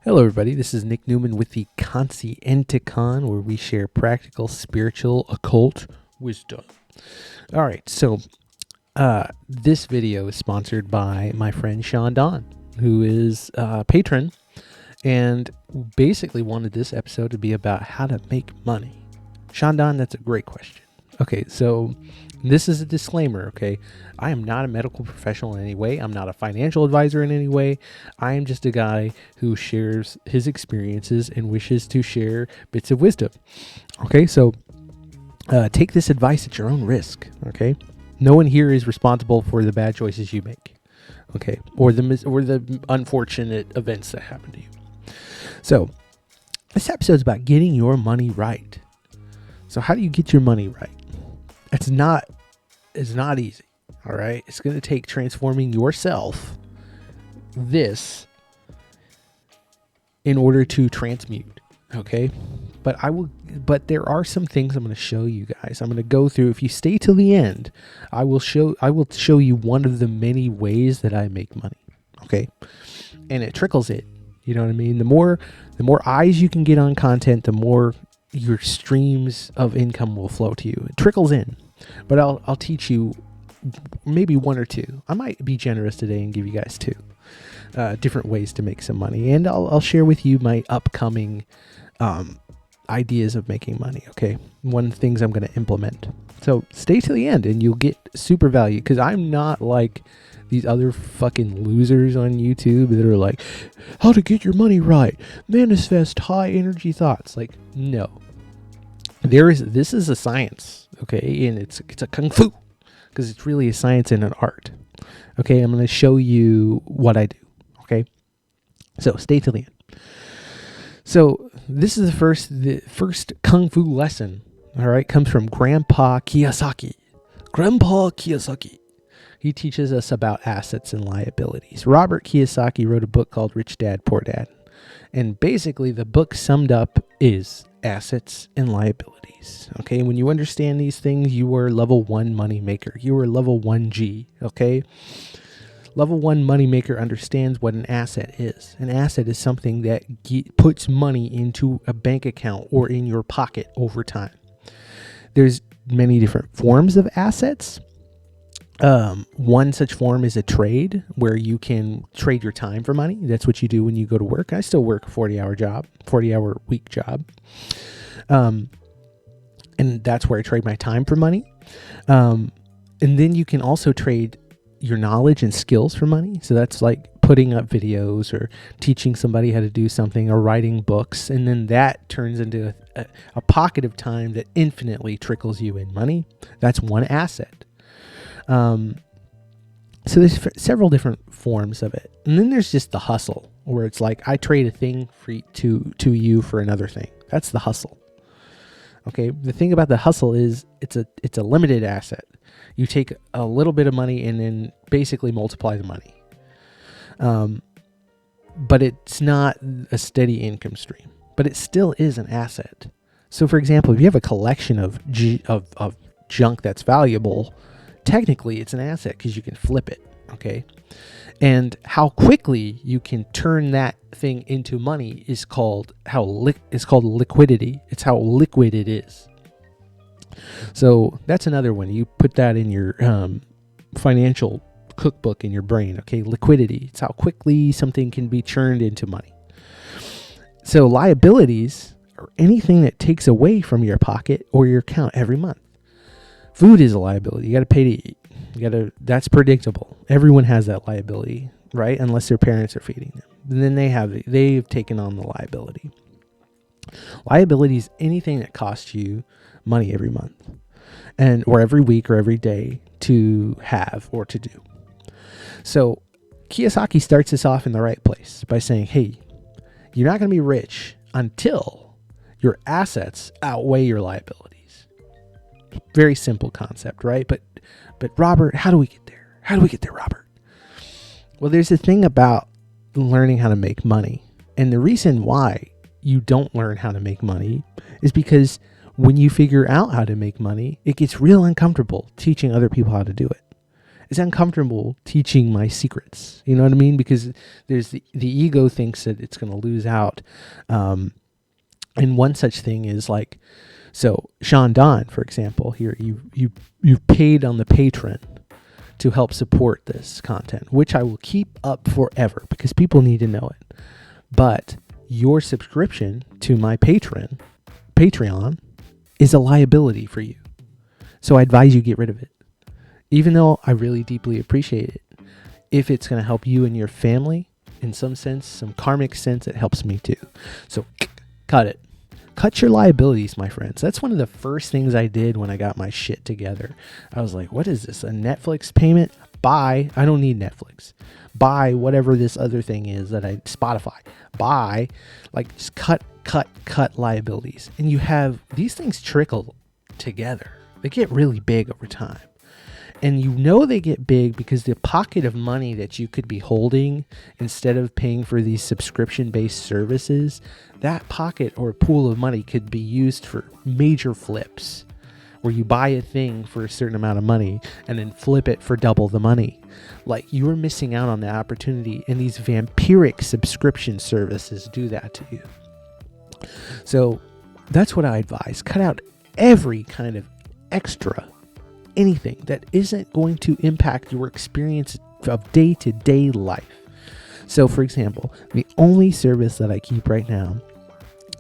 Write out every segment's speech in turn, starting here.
Hello, everybody. This is Nick Newman with the Conscienticon, where we share practical, spiritual, occult wisdom. All right, so this video is sponsored by my friend Sean Don, who is a patron, and basically wanted this episode to be about how to make money. Sean Don, that's a great question. Okay, so this is a disclaimer, okay? I am not a medical professional in any way. I'm not a financial advisor in any way. I am just a guy who shares his experiences and wishes to share bits of wisdom. Okay, so take this advice at your own risk, okay? No one here is responsible for the bad choices you make, okay? Or the unfortunate events that happen to you. So this episode is about getting your money right. So how do you get your money right? It's not easy, all right? It's going to take transforming yourself, this, in order to transmute, okay? But there are some things I'm going to show you guys. I'm going to go through. If you stay till the end, I will show you one of the many ways that I make money, okay? And it trickles in. You know what I mean? The more eyes you can get on content, the more your streams of income will flow to you. It trickles in. But I'll teach you maybe one or two. I might be generous today and give you guys two different ways to make some money. And I'll share with you my upcoming ideas of making money, okay? One things I'm going to implement. So stay to the end and you'll get super value, because I'm not like these other fucking losers on YouTube that are like, how to get your money right, manifest high energy thoughts. Like, no. This is a science, okay? And it's a kung fu, because it's really a science and an art. Okay, I'm going to show you what I do, okay? So stay till the end. So this is the first kung fu lesson, all right? Comes from Grandpa Kiyosaki. Grandpa Kiyosaki. He teaches us about assets and liabilities. Robert Kiyosaki wrote a book called Rich Dad, Poor Dad. And basically the book summed up is assets and liabilities. Okay, when you understand these things, you are level 1 money maker. You are level 1G, okay? Level 1 money maker understands what an asset is. An asset is something that puts money into a bank account or in your pocket over time. There's many different forms of assets. One such form is a trade, where you can trade your time for money. That's what you do when you go to work. I still work a 40-hour week job. And that's where I trade my time for money. And then you can also trade your knowledge and skills for money. So that's like putting up videos or teaching somebody how to do something or writing books. And then that turns into a pocket of time that infinitely trickles you in money. That's one asset. So there's several different forms of it. And then there's just the hustle, where it's like, I trade a thing to you for another thing. That's the hustle. Okay. The thing about the hustle is it's a limited asset. You take a little bit of money and then basically multiply the money. But it's not a steady income stream, but it still is an asset. So for example, if you have a collection of junk that's valuable, technically it's an asset because you can flip it, okay? And how quickly you can turn that thing into money is called liquidity. It's how liquid it is. So that's another one. You put that in your financial cookbook in your brain, okay? Liquidity. It's how quickly something can be churned into money. So liabilities are anything that takes away from your pocket or your account every month. Food is a liability. You got to pay to eat. That's predictable. Everyone has that liability, right? Unless their parents are feeding them. And then they've taken on the liability. Liability is anything that costs you money every month, or every week or every day to have or to do. So Kiyosaki starts this off in the right place by saying, hey, you're not going to be rich until your assets outweigh your liabilities. Very simple concept, right? But Robert, how do we get there? How do we get there, Robert? Well, there's a thing about learning how to make money. And the reason why you don't learn how to make money is because when you figure out how to make money, it gets real uncomfortable teaching other people how to do it. It's uncomfortable teaching my secrets. You know what I mean? Because there's the ego thinks that it's going to lose out. And one such thing is like, so Sean Don, for example, here you've paid on the Patreon to help support this content, which I will keep up forever because people need to know it. But your subscription to my Patreon is a liability for you. So I advise you get rid of it. Even though I really deeply appreciate it. If it's going to help you and your family in some sense, some karmic sense, it helps me too. So cut it. Cut your liabilities, my friends. That's one of the first things I did when I got my shit together. I was like, what is this? A Netflix payment? Buy. I don't need Netflix. Buy whatever this other thing is Spotify. Buy. Like, just cut liabilities. And you have, these things trickle together. They get really big over time. And you know they get big because the pocket of money that you could be holding instead of paying for these subscription-based services, that pocket or pool of money could be used for major flips where you buy a thing for a certain amount of money and then flip it for double the money. Like, you're missing out on the opportunity, and these vampiric subscription services do that to you. So that's what I advise. Cut out every kind of extra anything that isn't going to impact your experience of day-to-day life. So, for example, the only service that I keep right now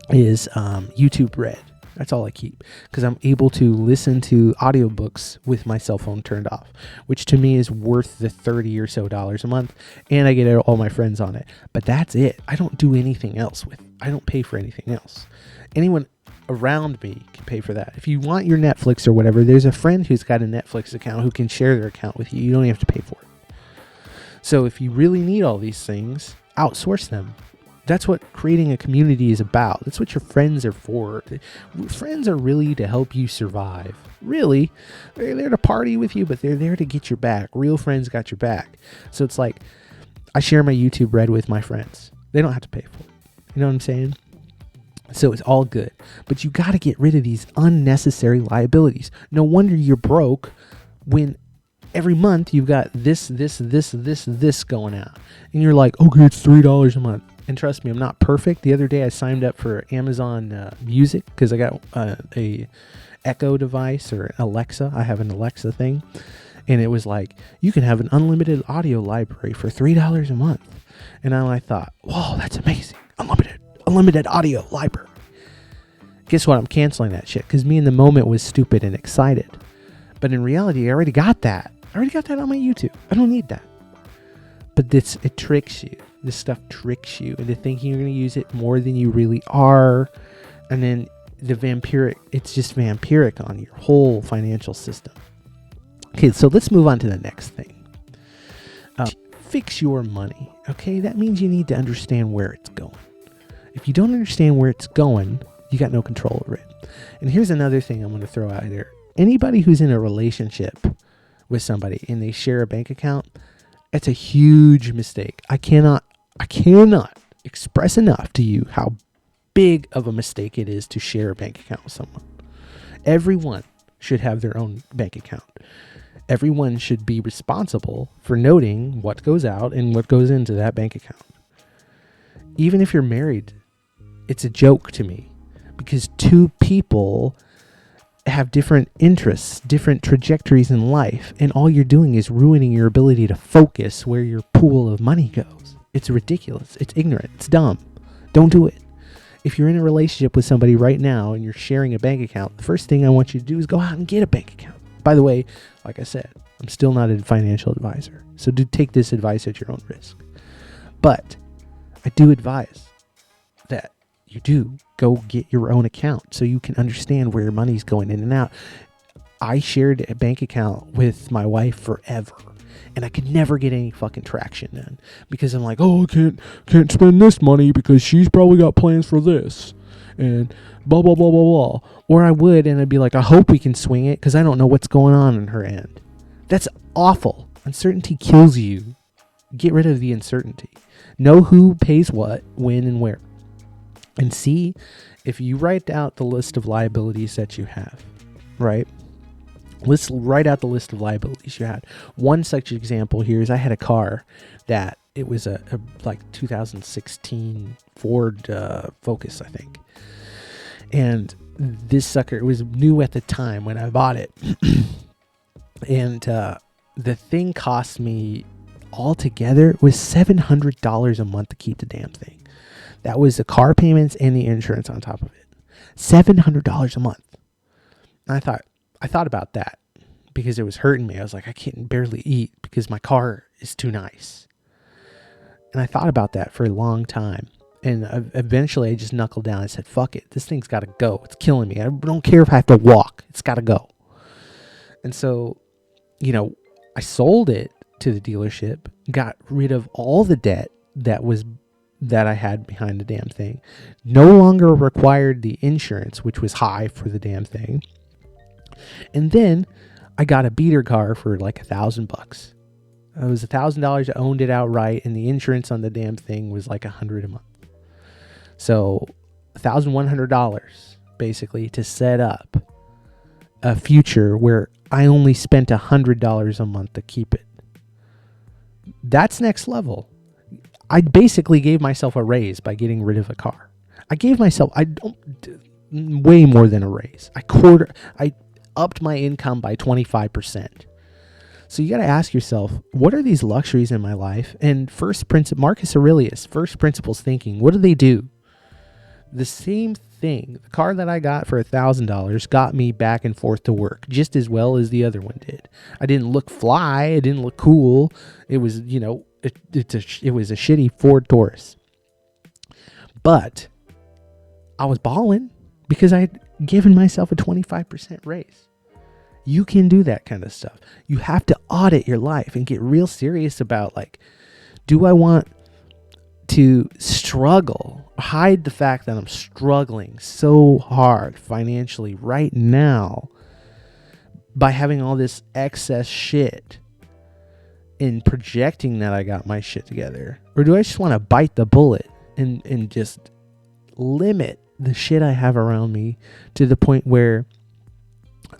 is YouTube Red. That's all I keep because I'm able to listen to audiobooks with my cell phone turned off, which to me is worth the $30 or so a month, and I get all my friends on it. But that's it. I don't do anything else with it. I don't pay for anything else. Anyone around me can pay for that. If you want your Netflix or whatever, there's a friend who's got a Netflix account who can share their account with you. You don't have to pay for it. So if you really need all these things, outsource them. That's what creating a community is about. That's what your friends are for. Friends are really to help you survive. Really. They're there to party with you, but they're there to get your back. Real friends got your back. So it's like, I share my YouTube Red with my friends. They don't have to pay for it. You know what I'm saying? So it's all good. But you got to get rid of these unnecessary liabilities. No wonder you're broke when every month you've got this going out. And you're like, okay, it's $3 a month. And trust me, I'm not perfect. The other day I signed up for Amazon Music because I got a Echo device or Alexa. I have an Alexa thing. And it was like, you can have an unlimited audio library for $3 a month. And I thought, whoa, that's amazing. Unlimited audio library. Guess what? I'm canceling that shit because me in the moment was stupid and excited. But in reality, I already got that. I already got that on my YouTube. I don't need that. But it tricks you. This stuff tricks you into thinking you're going to use it more than you really are. And then it's just vampiric on your whole financial system. Okay, so let's move on to the next thing. Fix your money. Okay, that means you need to understand where it's going. If you don't understand where it's going, you got no control over it. And here's another thing I'm going to throw out there. Anybody who's in a relationship with somebody and they share a bank account, it's a huge mistake. I cannot express enough to you how big of a mistake it is to share a bank account with someone. Everyone should have their own bank account. Everyone should be responsible for noting what goes out and what goes into that bank account. Even if you're married, it's a joke to me because two people have different interests, different trajectories in life, and all you're doing is ruining your ability to focus where your pool of money goes. It's ridiculous. It's ignorant. It's dumb. Don't do it. If you're in a relationship with somebody right now and you're sharing a bank account, the first thing I want you to do is go out and get a bank account. By the way, like I said, I'm still not a financial advisor, so do take this advice at your own risk. But I do advise that you do go get your own account so you can understand where your money's going in and out. I shared a bank account with my wife forever, and I could never get any fucking traction then because I'm like, oh, I can't spend this money because she's probably got plans for this and blah, blah, blah, blah, blah. Or I would, and I'd be like, I hope we can swing it because I don't know what's going on her end. That's awful. Uncertainty kills you. Get rid of the uncertainty. Know who pays what, when, and where. And see if you write out the list of liabilities that you have, right? Let's write out the list of liabilities you had. One such example here is I had a car that it was a like 2016 Ford Focus, I think. And this sucker, it was new at the time when I bought it. And the thing cost me altogether was $700 a month to keep the damn thing. That was the car payments and the insurance on top of it. $700 a month. And I thought about that because it was hurting me. I was like, I can't barely eat because my car is too nice. And I thought about that for a long time. And eventually I just knuckled down. I said, fuck it. This thing's got to go. It's killing me. I don't care if I have to walk. It's got to go. And so, I sold it to the dealership, got rid of all the debt that I had behind the damn thing. No longer required the insurance, which was high for the damn thing. And then I got a beater car for like $1,000. It was $1,000. I owned it outright, and the insurance on the damn thing was like $100 a month. So $1,100 basically to set up a future where I only spent $100 a month to keep it. That's next level. I basically gave myself a raise by getting rid of a car. Way more than a raise. I upped my income by 25%. So you got to ask yourself, what are these luxuries in my life? And Marcus Aurelius, first principles thinking, what do? The same thing. The car that I got for $1,000 got me back and forth to work just as well as the other one did. I didn't look fly. I didn't look cool. It was, it was a shitty Ford Taurus. But I was balling because I had given myself a 25% raise. You can do that kind of stuff. You have to audit your life and get real serious about, like, do I want to struggle, hide the fact that I'm struggling so hard financially right now by having all this excess shit and projecting that I got my shit together? Or do I just want to bite the bullet and just limit the shit I have around me to the point where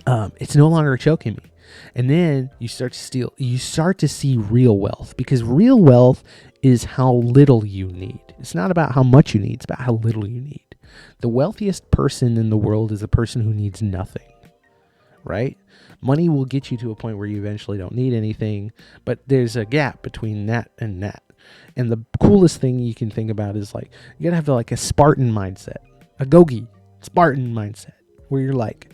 it's no longer choking me? And then you start to see real wealth, because real wealth is how little you need. It's not about how much you need. It's about how little you need. The wealthiest person in the world is a person who needs nothing, right? Money will get you to a point where you eventually don't need anything, but there's a gap between that and that. And the coolest thing you can think about is, like, you gotta have like a Spartan mindset, a Gogi Spartan mindset, where you're like,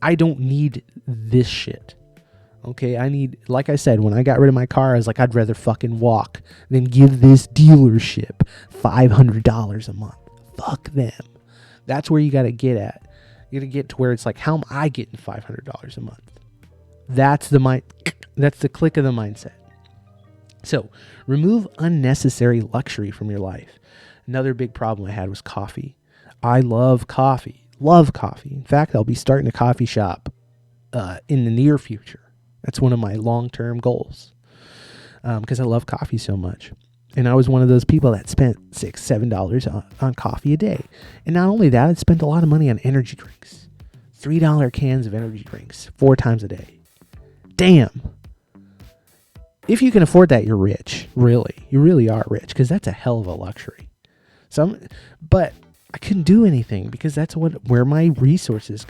I don't need this shit. Okay, like I said, when I got rid of my car, I was like, I'd rather fucking walk than give this dealership $500 a month. Fuck them. That's where you got to get at. You got to get to where it's like, how am I getting $500 a month? That's the click of the mindset. So remove unnecessary luxury from your life. Another big problem I had was coffee. I love coffee. In fact, I'll be starting a coffee shop in the near future. That's one of my long-term goals, because I love coffee so much. And I was one of those people that spent $6, $7 on coffee a day. And not only that, I spent a lot of money on energy drinks. $3 cans of energy drinks 4 times a day. Damn. If you can afford that, you're rich. Really. You really are rich, because that's a hell of a luxury. But I couldn't do anything because that's where my resources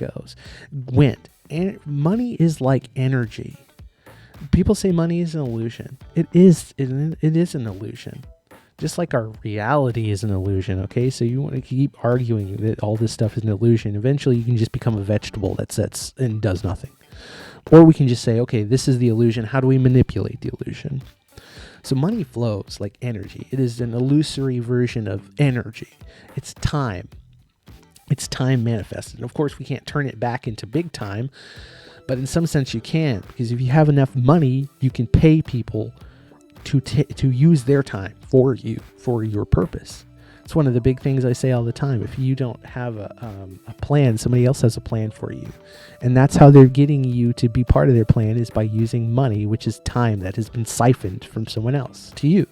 went. And money is like energy. People say money is an illusion. It is an illusion. Just like our reality is an illusion, okay? So you want to keep arguing that all this stuff is an illusion. Eventually you can just become a vegetable that sits and does nothing. Or we can just say, okay, this is the illusion. How do we manipulate the illusion? So money flows like energy. It is an illusory version of energy. It's time. It's time manifested. And of course, we can't turn it back into big time, but in some sense you can, because if you have enough money, you can pay people to use their time for you, for your purpose. It's one of the big things I say all the time. If you don't have a plan, somebody else has a plan for you. And that's how they're getting you to be part of their plan, is by using money, which is time that has been siphoned from someone else to you.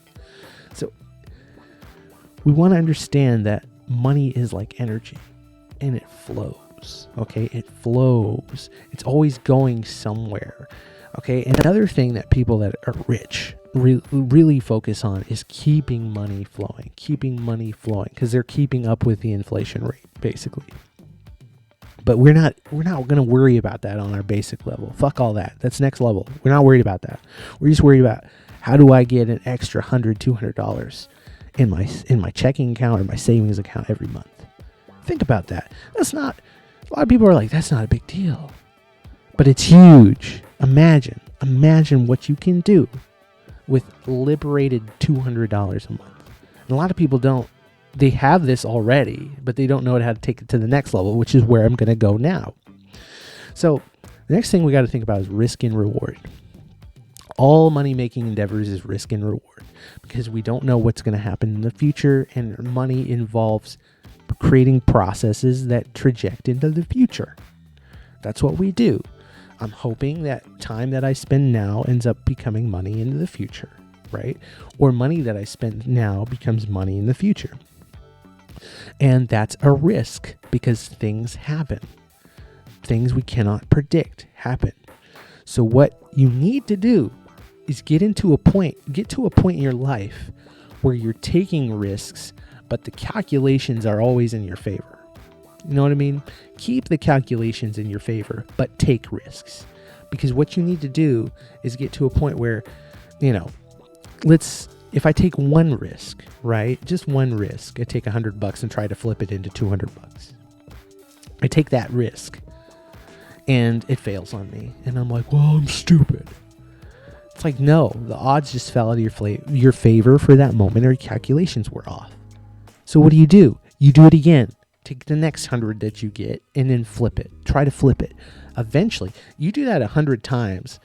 So we want to understand that money is like energy, and it flows. flows. Okay, it flows. It's always going somewhere. Okay, and another thing that people that are rich really focus on is keeping money flowing, because they're keeping up with the inflation rate, basically. But we're not going to worry about that on our basic level. Fuck all that. That's next level. We're not worried about that. We're just worried about, how do I get an extra $100, $200 in my checking account or my savings account every month? Think about that. That's not, a lot of people are like, that's not a big deal. But it's huge. Imagine what you can do with liberated $200 a month. And a lot of people don't. They have this already, but they don't know how to take it to the next level, which is where I'm going to go now. So the next thing we got to think about is risk and reward. All money-making endeavors is risk and reward, because we don't know what's going to happen in the future, and money involves creating processes that traject into the future. That's what we do. I'm hoping that time that I spend now ends up becoming money into the future, right? Or money that I spend now becomes money in the future. And that's a risk, because things happen. Things we cannot predict happen. So what you need to do is get to a point in your life where you're taking risks, but the calculations are always in your favor. You know what I mean? Keep the calculations in your favor, but take risks. Because what you need to do is get to a point where, if I take one risk, right? Just one risk. I take $100 and try to flip it into $200. I take that risk and it fails on me. And I'm like, well, I'm stupid. It's like, no, the odds just fell out of your favor for that moment, or your calculations were off. So what do? You do it again. Take the next 100 that you get and then flip it. Try to flip it. Eventually, you do that 100 times.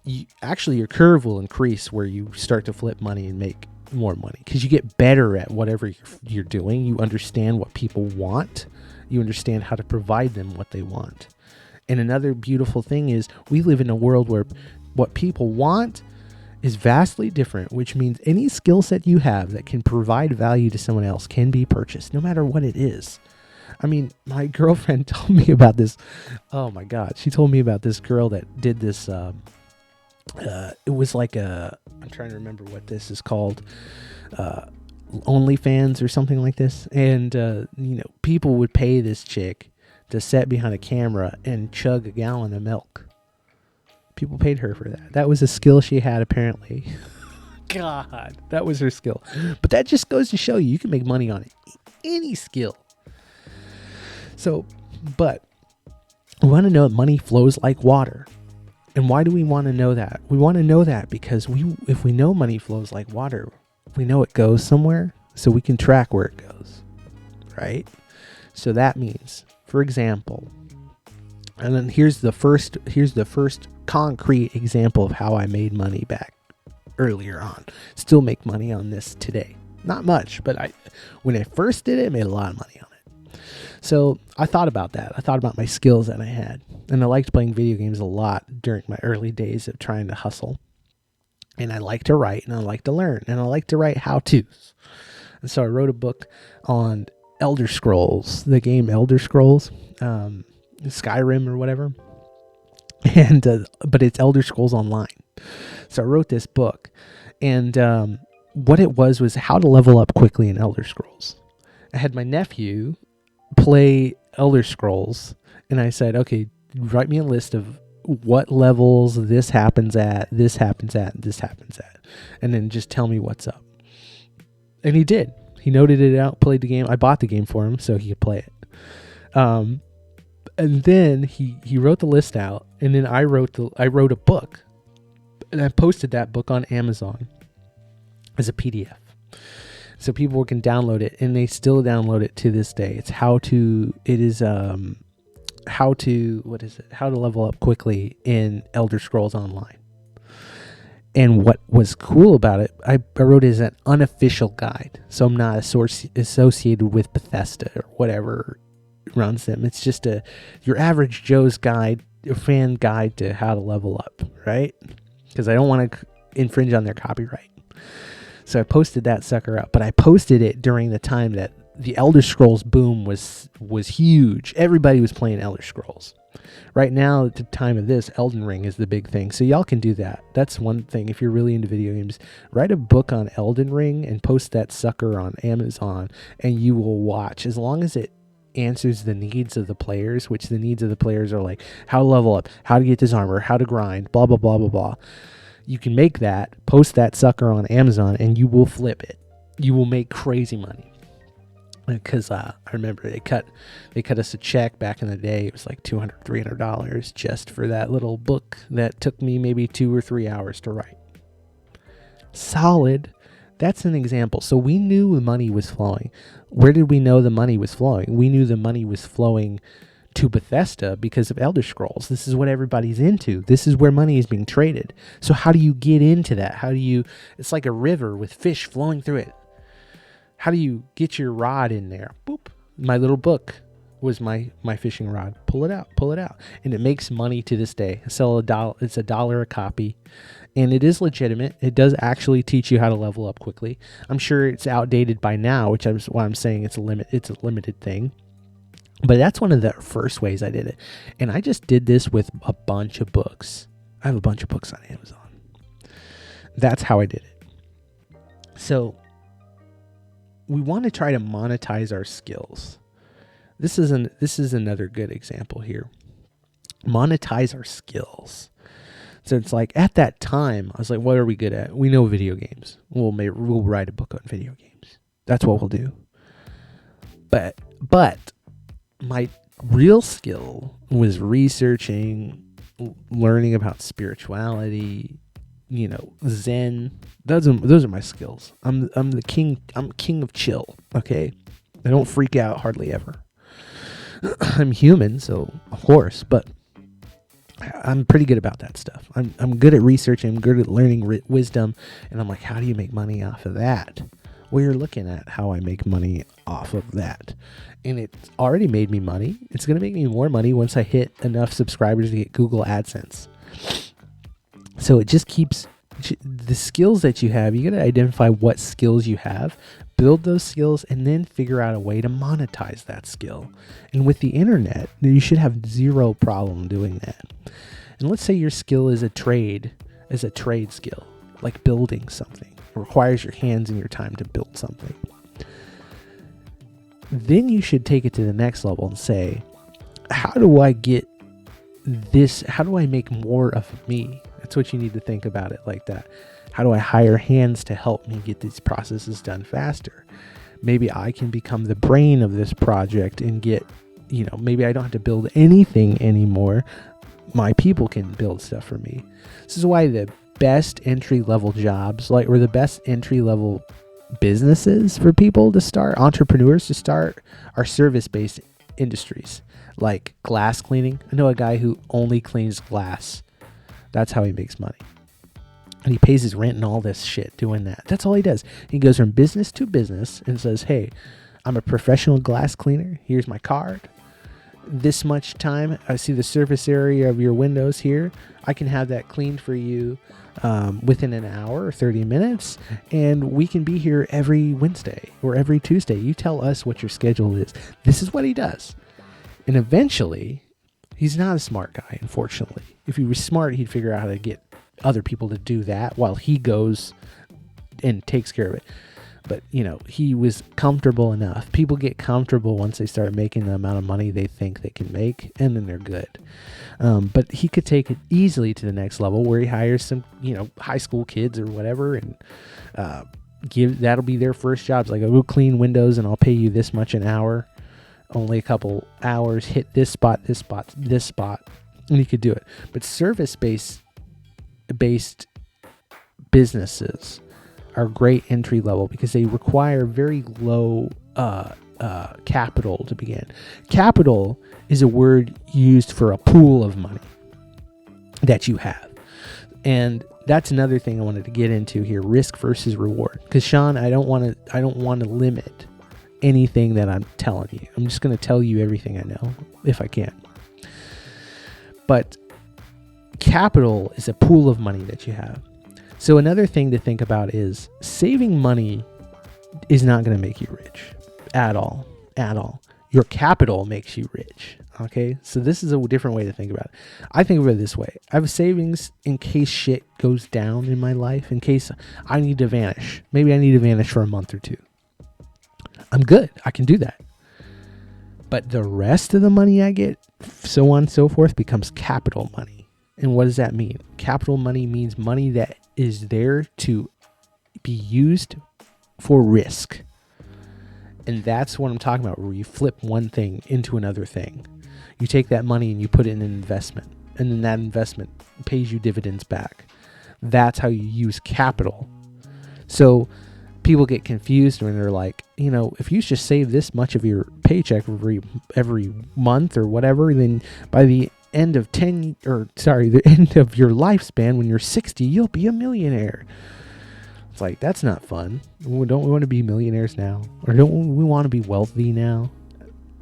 Your curve will increase where you start to flip money and make more money, because you get better at whatever you're doing. You understand what people want. You understand how to provide them what they want. And another beautiful thing is, we live in a world where what people want is vastly different, which means any skill set you have that can provide value to someone else can be purchased, no matter what it is. I mean, my girlfriend told me about this. Oh my God. She told me about this girl that did this. It was like I'm trying to remember what this is called. OnlyFans or something like this. And, people would pay this chick to sit behind a camera and chug a gallon of milk. People paid her for that. That was a skill she had, apparently. God, that was her skill. But that just goes to show you can make money on it. Any skill. So, but we want to know that money flows like water. And why do we want to know that? We want to know that because if we know money flows like water, we know it goes somewhere, so we can track where it goes, right? So that means, for example, and then here's the first concrete example of how I made money back earlier on. Still make money on this today. Not much, but when I first did it, I made a lot of money on it. So I thought about that. I thought about my skills that I had. And I liked playing video games a lot during my early days of trying to hustle. And I like to write, and I like to learn, and I like to write how-tos. And so I wrote a book on Elder Scrolls, the game Elder Scrolls, Skyrim or whatever. And but it's Elder Scrolls Online. So I wrote this book, and what it was how to level up quickly in Elder Scrolls. I had my nephew play Elder Scrolls, and I said, okay, write me a list of what levels this happens at, this happens at, this happens at, and then just tell me what's up. And he did. He noted it out, played the game. I bought the game for him so he could play it. And then he wrote the list out, and then I wrote a book, and I posted that book on Amazon as a PDF. So people can download it, and they still download it to this day. It's how to level up quickly in Elder Scrolls Online. And what was cool about it, I wrote it as an unofficial guide. So I'm not associated with Bethesda or whatever runs them. It's just your average Joe's guide, a fan guide to how to level up, right? Because I don't want to infringe on their copyright. So I posted that sucker up, but I posted it during the time that the Elder Scrolls boom was huge. Everybody was playing Elder Scrolls. Right now, at the time of this, Elden Ring is the big thing. So y'all can do that. That's one thing. If you're really into video games, write a book on Elden Ring and post that sucker on Amazon, and you will watch. As long as it answers the needs of the players, which the needs of the players are like how to level up, how to get this armor, how to grind, blah, blah, blah, blah, blah. You can make that, post that sucker on Amazon, and you will flip it. You will make crazy money. Because I remember they cut us a check back in the day. It was like $200, $300 just for that little book that took me maybe 2 or 3 hours to write. Solid. That's an example. So we knew the money was flowing. Where did we know the money was flowing? We knew the money was flowing to Bethesda because of Elder Scrolls. This is what everybody's into. This is where money is being traded. So how do you get into that? It's like a river with fish flowing through it. How do you get your rod in there? Boop. My little book was my fishing rod. Pull it out. And it makes money to this day. I sell $1. It's $1 a copy. And it is legitimate. It does actually teach you how to level up quickly. I'm sure it's outdated by now, which is why I'm saying it's a limited thing. But that's one of the first ways I did it. And I just did this with a bunch of books. I have a bunch of books on Amazon. That's how I did it. So we want to try to monetize our skills. This is another good example here. Monetize our skills. So it's like at that time, I was like, what are we good at? We know video games. We'll write a book on video games. That's what we'll do. But my real skill was researching, learning about spirituality, Zen. Those are my skills. I'm the king. I'm king of chill. Okay, I don't freak out hardly ever. I'm human, so of course, but I'm pretty good about that stuff. I'm good at researching. I'm good at learning wisdom, and I'm like, how do you make money off of that? Well, you're looking at how I make money off of that, and it's already made me money. It's gonna make me more money once I hit enough subscribers to get Google AdSense. So it just keeps the skills that you have. You got to identify what skills you have, build those skills, and then figure out a way to monetize that skill. And with the internet, you should have zero problem doing that. And let's say your skill is a trade skill, like building something. It requires your hands and your time to build something. Then you should take it to the next level and say, how do I get this? How do I make more of me? That's what you need to think about it like that. How do I hire hands to help me get these processes done faster? Maybe I can become the brain of this project and get, maybe I don't have to build anything anymore. My people can build stuff for me. This is why the best entry-level jobs, or the best entry-level businesses for people to start, entrepreneurs to start, are service-based industries, like glass cleaning. I know a guy who only cleans glass. That's how he makes money. And he pays his rent and all this shit doing that. That's all he does. He goes from business to business and says, hey, I'm a professional glass cleaner. Here's my card. This much time. I see the surface area of your windows here. I can have that cleaned for you within an hour or 30 minutes. And we can be here every Wednesday or every Tuesday. You tell us what your schedule is. This is what he does. And eventually, he's not a smart guy, unfortunately. If he was smart, he'd figure out how to get other people to do that while he goes and takes care of it. But, he was comfortable enough. People get comfortable once they start making the amount of money they think they can make, and then they're good. But he could take it easily to the next level where he hires some, high school kids or whatever, and that'll be their first jobs. Like, I'll go clean windows and I'll pay you this much an hour. Only a couple hours, hit this spot, and you could do it. But service-based businesses are great entry level because they require very low capital to begin. Capital is a word used for a pool of money that you have. And that's another thing I wanted to get into here, risk versus reward. Because Sean, I don't want to limit anything that I'm telling you. I'm just going to tell you everything I know if I can. But capital is a pool of money that you have. So another thing to think about is saving money is not going to make you rich. at all. At all. Your capital makes you rich. Okay, so this is a different way to think about it. I think of it this way. I have savings in case shit goes down in my life, in case I need to vanish. Maybe I need to vanish for a month or two. I'm good. I can do that. But the rest of the money I get, so on and so forth, becomes capital money. And what does that mean? Capital money means money that is there to be used for risk. And that's what I'm talking about, where you flip one thing into another thing. You take that money and you put it in an investment, and then that investment pays you dividends back. That's how you use capital. So people get confused when they're like, if you just save this much of your paycheck every month or whatever, then by the end of the end of your lifespan, when you're 60, you'll be a millionaire. It's like, that's not fun. Don't we want to be millionaires now? Or don't we want to be wealthy now?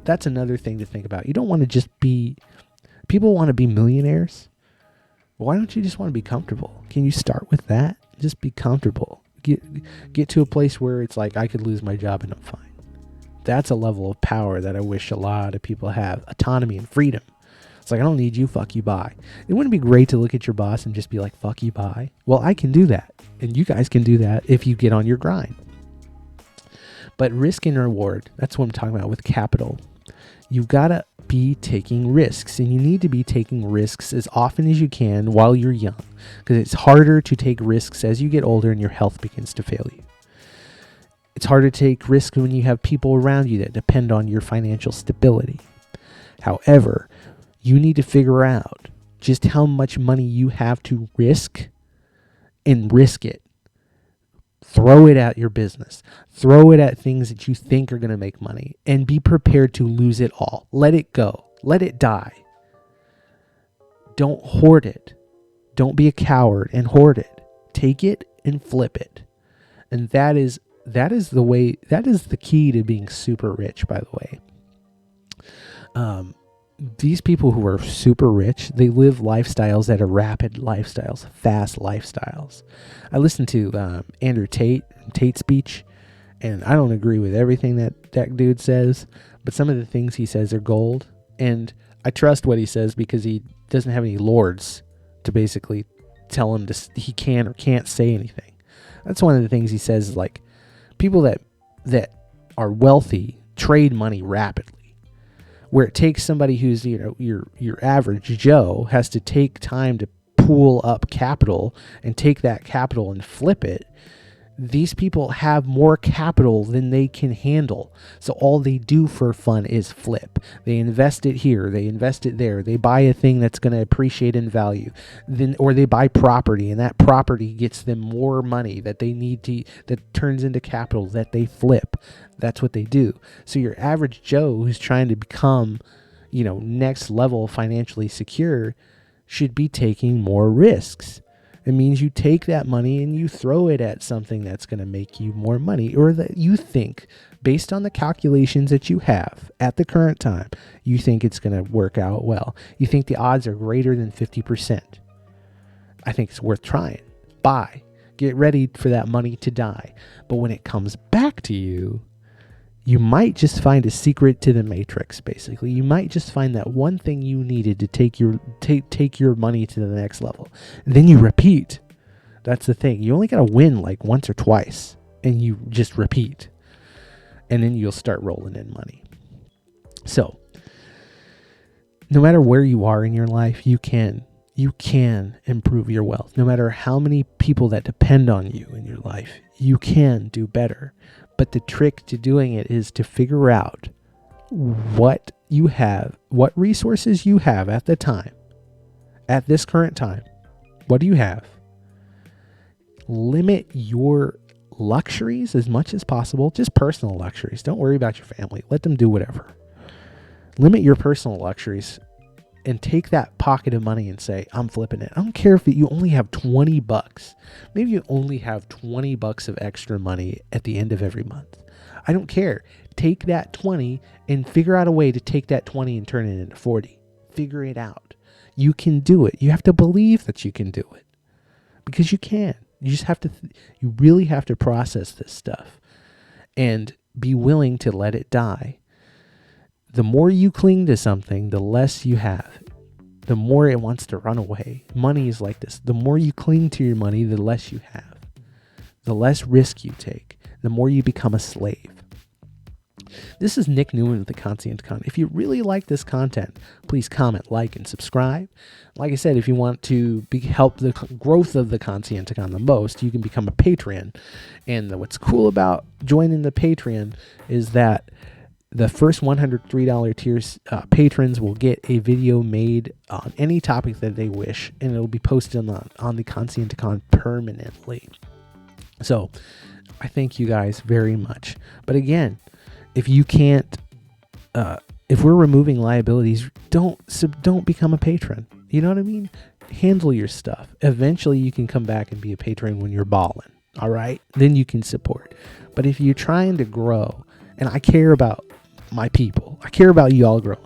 That's another thing to think about. You don't want to just be... People want to be millionaires. Why don't you just want to be comfortable? Can you start with that? Just be comfortable. Get to a place where it's like, I could lose my job and I'm fine. That's a level of power that I wish a lot of people have. Autonomy and freedom. It's like, I don't need you, fuck you, bye. It wouldn't be great to look at your boss and just be like, fuck you, bye. Well, I can do that. And you guys can do that if you get on your grind. But risk and reward, that's what I'm talking about with capital. You've got to be taking risks, and you need to be taking risks as often as you can while you're young, because it's harder to take risks as you get older and your health begins to fail you. It's harder to take risks when you have people around you that depend on your financial stability. However, you need to figure out just how much money you have to risk and risk it. Throw it at your business. Throw it at things that you think are going to make money, and be prepared to lose it all. Let it go. Let it die. Don't hoard it. Don't be a coward and hoard it. Take it and flip it. And that is the way, that is the key to being super rich, by the way. These people who are super rich, they live lifestyles that are rapid lifestyles, fast lifestyles. I listened to Andrew Tate's speech, and I don't agree with everything that dude says, but some of the things he says are gold, and I trust what he says because he doesn't have any lords to basically tell him he can or can't say anything. That's one of the things he says, is like, people that are wealthy trade money rapidly. Where it takes somebody who's, your average Joe has to take time to pool up capital and take that capital and flip it. These people have more capital than they can handle. So all they do for fun is flip. They invest it here. They invest it there. They buy a thing that's going to appreciate in value. Or they buy property, and that property gets them more money that they need that turns into capital that they flip. That's what they do. So your average Joe who's trying to become, next level financially secure should be taking more risks. It means you take that money and you throw it at something that's going to make you more money, or that you think, based on the calculations that you have at the current time, you think it's going to work out well. You think the odds are greater than 50%. I think it's worth trying. Buy. Get ready for that money to die. But when it comes back to you, you might just find a secret to the matrix, basically. You might just find that one thing you needed to take your money to the next level. And then you repeat. That's the thing. You only got to win like once or twice, and you just repeat. And then you'll start rolling in money. So, no matter where you are in your life, you can improve your wealth. No matter how many people that depend on you in your life, you can do better. But the trick to doing it is to figure out what you have, what resources you have at the time, at this current time. What do you have? Limit your luxuries as much as possible, just personal luxuries. Don't worry about your family. Let them do whatever. Limit your personal luxuries and take that pocket of money and say, I'm flipping it. I don't care if you only have $20. Maybe you only have $20 of extra money at the end of every month. I don't care. Take that 20 and figure out a way to take that 20 and turn it into 40. Figure it out. You can do it. You have to believe that you can do it, because you can. You just have to, you really have to process this stuff and be willing to let it die. The more you cling to something, the less you have. The more it wants to run away. Money is like this. The more you cling to your money, the less you have. The less risk you take. The more you become a slave. This is Nick Newman with the Conscient Con. If you really like this content, please comment, like, and subscribe. Like I said, if you want to help the growth of the Conscient Con the most, you can become a Patreon. And what's cool about joining the Patreon is that the first $103 tiers patrons will get a video made on any topic that they wish, and it'll be posted on the Conscient Con permanently. So I thank you guys very much. But again, if you can't, if we're removing liabilities, don't become a patron. You know what I mean? Handle your stuff. Eventually you can come back and be a patron when you're balling. All right. Then you can support. But if you're trying to grow, and I care about my people, I care about you all growing,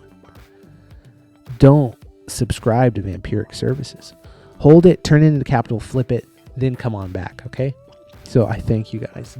don't subscribe to Vampiric Services. Hold it, turn it into capital, flip it, then come on back. Okay. So I thank you guys.